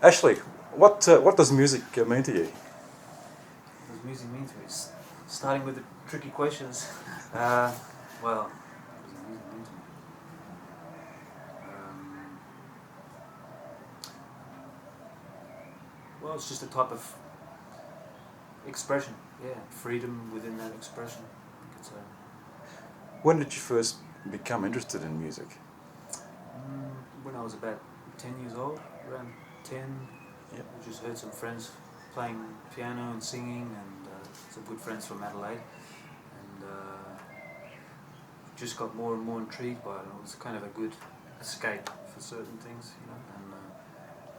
Ashley, what does music mean to you? What does music mean to me? Starting with the tricky questions. Well, what does music mean to me? Well, it's just a type of expression. Yeah, freedom within that expression. I think it's When did you first become interested in music? when I was about 10 years old, around 10. Yep. I just heard some friends playing piano and singing, and some good friends from Adelaide, and just got more and more intrigued by it. It was kind of a good escape for certain things, and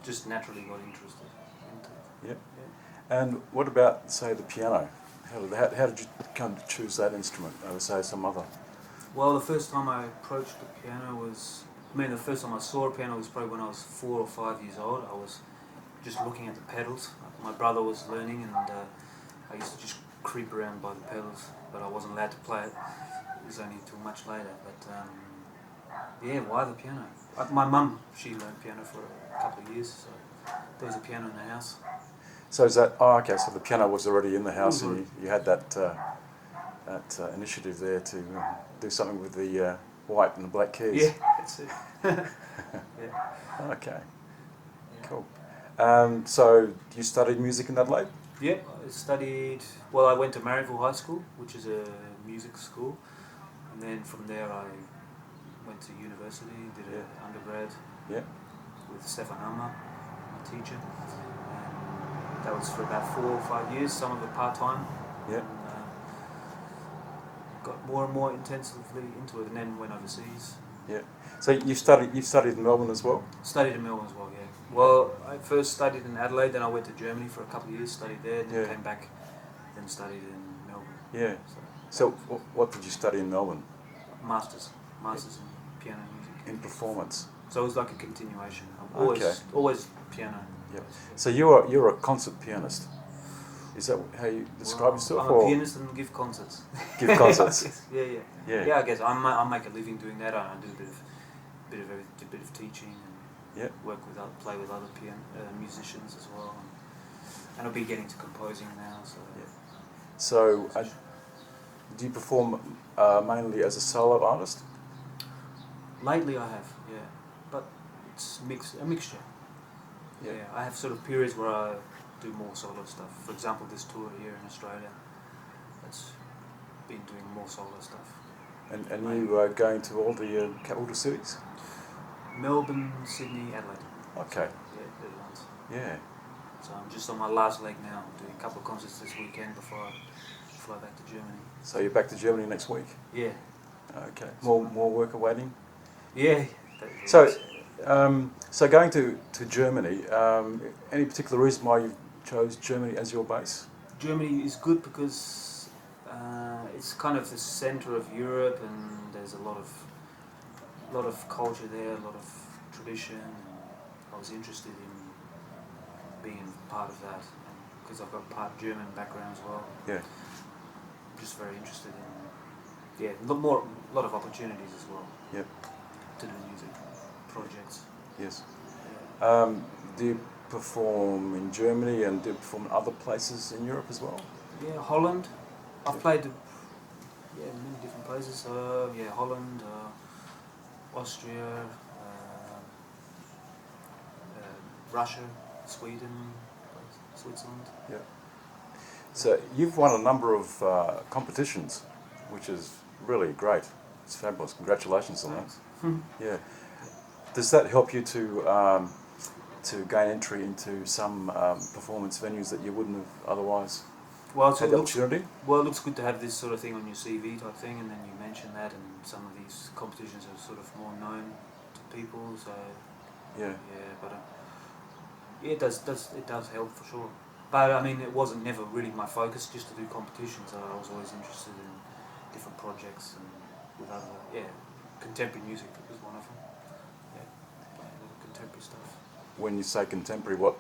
just naturally got interested into it. Yep. Yeah. And what about, say, the piano? How did you come to choose that instrument over, say, some other? Well, the first time I approached the piano the first time I saw a piano was probably when I was 4 or 5 years old. I was just looking at the pedals. My brother was learning, and I used to just creep around by the pedals, but I wasn't allowed to play it. It was only until much later. But yeah, why the piano? My mum, she learned piano for a couple of years, so there was a piano in the house. So is that, oh, okay, so the piano was already in the house Mhm. and you had that initiative there to do something with the white and the black keys. Yeah, that's it. Yeah. Okay, Yeah. cool. So you studied music in Adelaide? Yeah, I studied. Well, I went to Marrickville High School, which is a music school, and then from there I went to university, did an undergrad Yeah. with Stefan Hammer, my teacher, and that was for about 4 or 5 years, some of it part time. Yeah. And, got more and more intensively into it, and then went overseas. Yeah. So you studied in Melbourne as well? Studied in Melbourne as well, yeah. Well, I first studied in Adelaide, then I went to Germany for a couple of years, studied there, then came back, then studied in Melbourne. Yeah. So what did you study in Melbourne? Masters in piano music. In performance. So it was like a continuation. Okay. Always piano. Yeah. So you're a concert pianist. Is that how you describe yourself? I'm a pianist and give concerts. Give concerts. Yeah. Yeah, I guess I make a living doing that. I do a bit of teaching and play with other musicians as well. And I'll be getting to composing now. So do you perform mainly as a solo artist? Lately I have, yeah, but it's a mixture. Yeah, I have sort of periods where I do more solo stuff. For example, this tour here in Australia, that's been doing more solo stuff. And you are going to all the capital cities? Melbourne, Sydney, Adelaide. Okay. So, yeah, they're the ones. Yeah. So I'm just on my last leg now. I'm doing a couple of concerts this weekend before I fly back to Germany. So you're back to Germany next week? Yeah. Okay. More work awaiting? Yeah. So going to Germany, any particular reason why you chose Germany as your base? Germany is good because it's kind of the centre of Europe, and there's a lot of culture there, a lot of tradition. And I was interested in being part of that because I've got part German background as well. Yeah. I'm just very interested in a lot of opportunities as well. Yep. To do music projects. Yes. Yeah. Do you perform in Germany and do you perform in other places in Europe as well? Yeah, Holland. I've played many different places. Holland, Austria, Russia, Sweden, Switzerland. Yeah. So you've won a number of competitions, which is really great. It's fabulous. Congratulations on that. Yeah. Does that help you to gain entry into some performance venues that you wouldn't have otherwise had the opportunity? Well, it looks good to have this sort of thing on your CV type thing, and then you mention that, and some of these competitions are sort of more known to people. So it does help for sure. But I mean, it wasn't never really my focus just to do competitions. I was always interested in different projects and with other contemporary music was one of them. Yeah, playing a lot of contemporary stuff. When you say contemporary, what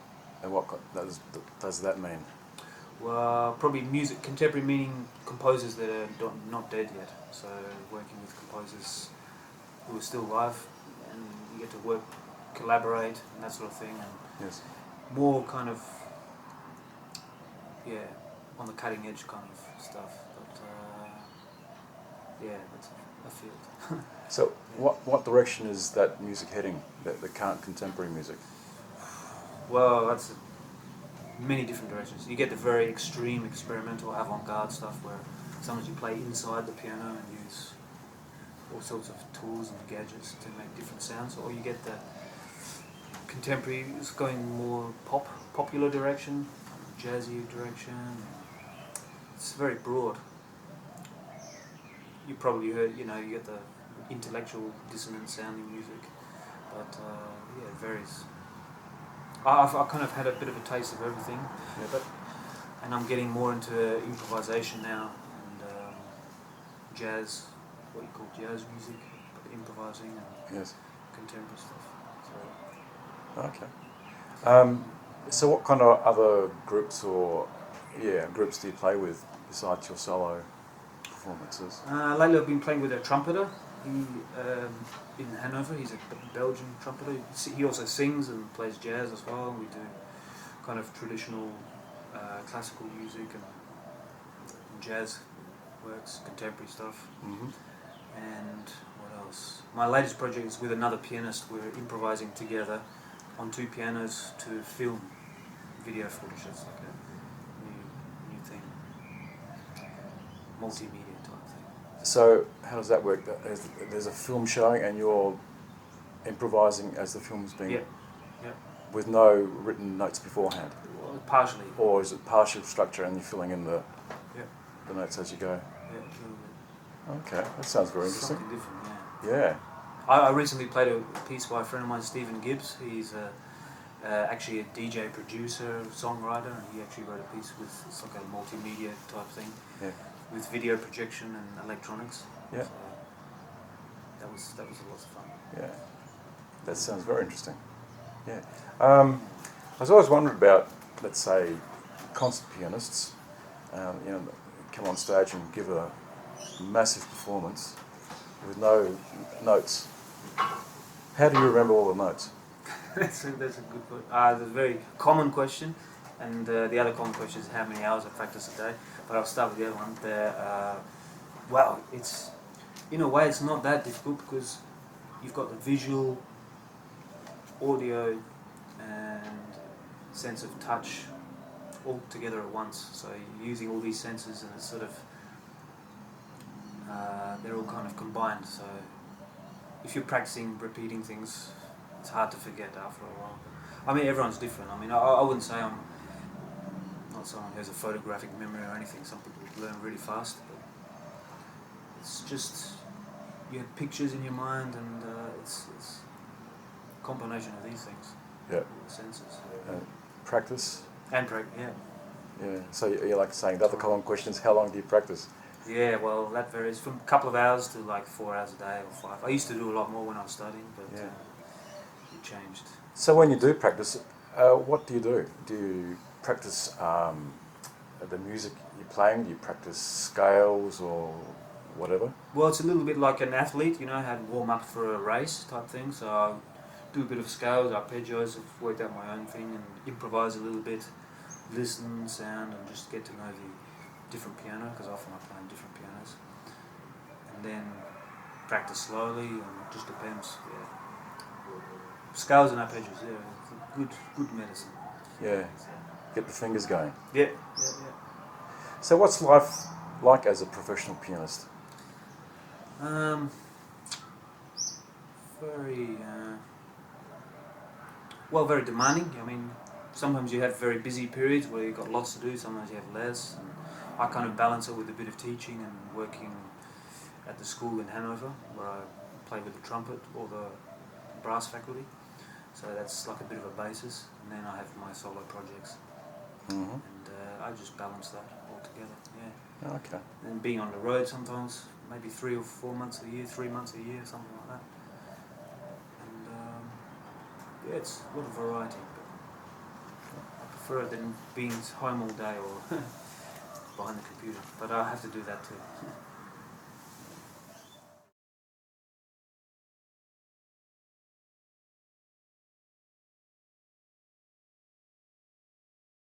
does that mean? Well, probably contemporary meaning composers that are not dead yet. So working with composers who are still alive, and you get to collaborate and that sort of thing. And yes. more kind of, yeah, on the cutting edge kind of stuff. But yeah, that's a field. So, what direction is that music heading? The current contemporary music. Well, that's many different directions. You get the very extreme experimental avant-garde stuff where sometimes you play inside the piano and use all sorts of tools and gadgets to make different sounds, or you get the contemporary is going more popular direction, jazzy direction. It's very broad. You probably heard, you get the intellectual dissonant sounding music, but yeah, it varies. I've kind of had a bit of a taste of everything, Yeah. and I'm getting more into improvisation now and jazz, what you call jazz music, improvising and Yes. contemporary stuff. Okay. So, what kind of other groups groups do you play with besides your solo performances? Lately I've been playing with a trumpeter. He in Hanover. He's a Belgian trumpeter. He also sings and plays jazz as well. We do kind of traditional classical music and jazz works, contemporary stuff. Mm-hmm. And what else? My latest project is with another pianist. We're improvising together on two pianos to film video footage. It's like a new thing, multimedia type thing. So, how does that work? There's a film showing, and you're improvising as the film's being, Yeah. with no written notes beforehand, Well, partially. or is it partial structure and you're filling in the Yeah. the notes as you go? Yeah, a little bit. Okay, that sounds very interesting. Something different, yeah. Yeah. I recently played a piece by a friend of mine, Stephen Gibbs. He's actually a DJ, producer, songwriter, and he actually wrote a piece with, it's like a multimedia type thing, Yeah. with video projection and electronics. Yeah. So that was a lot of fun. Yeah. That sounds very interesting. Yeah. I was always wondering about, let's say, concert pianists. Come on stage and give a massive performance with no notes. How do you remember all the notes? That's a good point. That's a very common question, and the other common question is how many hours I practice a day. But I'll start with the other one. Well, it's in a way it's not that difficult because you've got the visual, audio, and sense of touch all together at once. So you're using all these senses, and it's sort of they're all kind of combined. So if you're practicing repeating things, it's hard to forget after a while. I mean, everyone's different. I mean, I wouldn't say I'm not someone who has a photographic memory or anything. Some people learn really fast, but it's just you have pictures in your mind, and it's a combination of these things. Yeah. The senses. Practice? And yeah. Yeah. So you're like saying the other common question is how long do you practice? Yeah, well, that varies from a couple of hours to like 4 hours a day or 5. I used to do a lot more when I was studying, but Yeah. it changed. So when you do practice, what do you do? Do you practice the music you're playing? Do you practice scales or whatever? Well, it's a little bit like an athlete, how to warm up for a race type thing. So I do a bit of scales, arpeggios, I've worked out my own thing and improvise a little bit, listen, sound, and just get to know the different piano, because often I play on different pianos. And then practice slowly, and it just depends, yeah. Scales and arpeggios, yeah, it's a good medicine. Yeah. Get the fingers going. Yeah. So what's life like as a professional pianist? Very, very demanding. I mean, sometimes you have very busy periods where you've got lots to do, sometimes you have less. And I kind of balance it with a bit of teaching and working at the school in Hanover, where I play with the trumpet or the brass faculty. So that's like a bit of a basis. And then I have my solo projects. Mm-hmm. And I just balance that all together, yeah. Okay. And being on the road sometimes, maybe 3 or 4 months a year, 3 months a year, something like that. And yeah, it's a lot of variety. But I prefer it than being home all day or behind the computer. But I have to do that too.